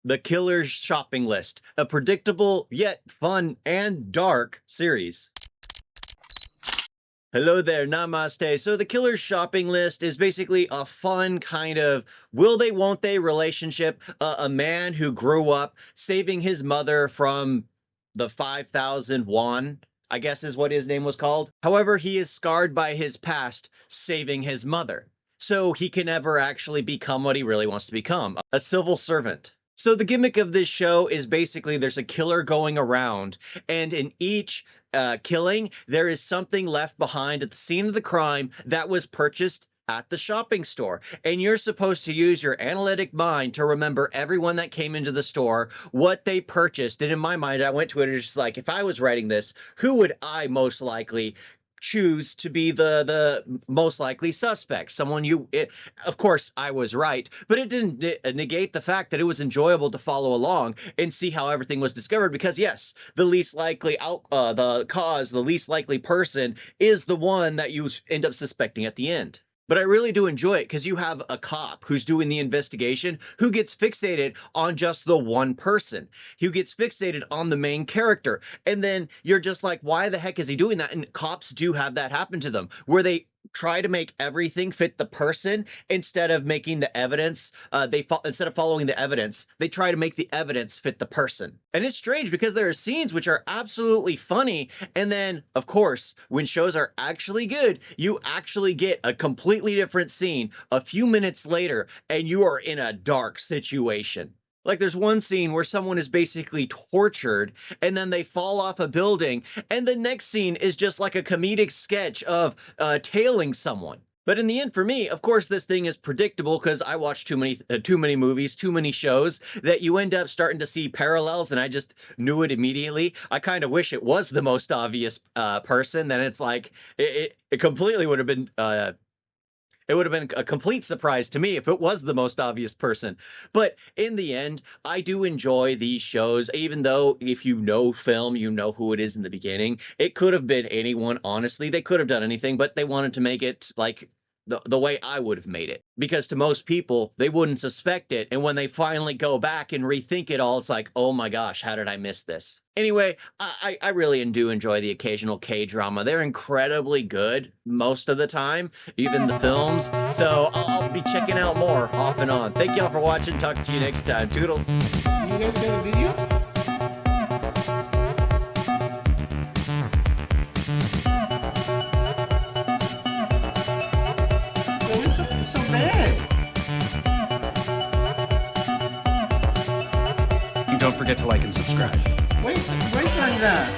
The Killer's Shopping List, a predictable yet fun and dark series. Hello there, namaste. So the Killer's Shopping List is basically a fun kind of will they, won't they relationship. A man who grew up saving his mother from the 5,000 won, I guess is what his name was called. However, he is scarred by his past saving his mother. So he can never actually become what he really wants to become, a civil servant. So the gimmick of this show is basically there's a killer going around, and in each killing, there is something left behind at the scene of the crime that was purchased at the shopping store. And you're supposed to use your analytic mind to remember everyone that came into the store, what they purchased. And in my mind, I went to it and just like, if I was writing this, who would I most likely choose to be the most likely suspect? Of course I was right, but it didn't negate the fact that it was enjoyable to follow along and see how everything was discovered, because yes, the least likely the least likely person is the one that you end up suspecting at the end. But I really do enjoy it because you have a cop who's doing the investigation who gets fixated on just the one person, who gets fixated on the main character. And then you're just like, why the heck is he doing that? And cops do have that happen to them, where they try to make everything fit the person instead of making the evidence. Instead of following the evidence, they try to make the evidence fit the person. And it's strange because there are scenes which are absolutely funny, and then of course when shows are actually good, you actually get a completely different scene a few minutes later and you are in a dark situation. Like there's one scene where someone is basically tortured and then they fall off a building, and the next scene is just like a comedic sketch of tailing someone. But in the end, for me, of course, this thing is predictable because I watch too many movies, too many shows, that you end up starting to see parallels, and I just knew it immediately. I kind of wish it was the most obvious person. Then it's like it completely would have been. It would have been a complete surprise to me if it was the most obvious person. But in the end, I do enjoy these shows, even though if you know film, you know who it is in the beginning. It could have been anyone, honestly. They could have done anything, but they wanted to make it like the way I would have made it. Because to most people, they wouldn't suspect it. And when they finally go back and rethink it all, it's like, oh my gosh, how did I miss this? Anyway, I really do enjoy the occasional K-drama. They're incredibly good most of the time, even the films. So I'll be checking out more off and on. Thank y'all for watching. Talk to you next time. Toodles. You guys got a video? So bad. And don't forget to like and subscribe. Wait, wait, Sandra.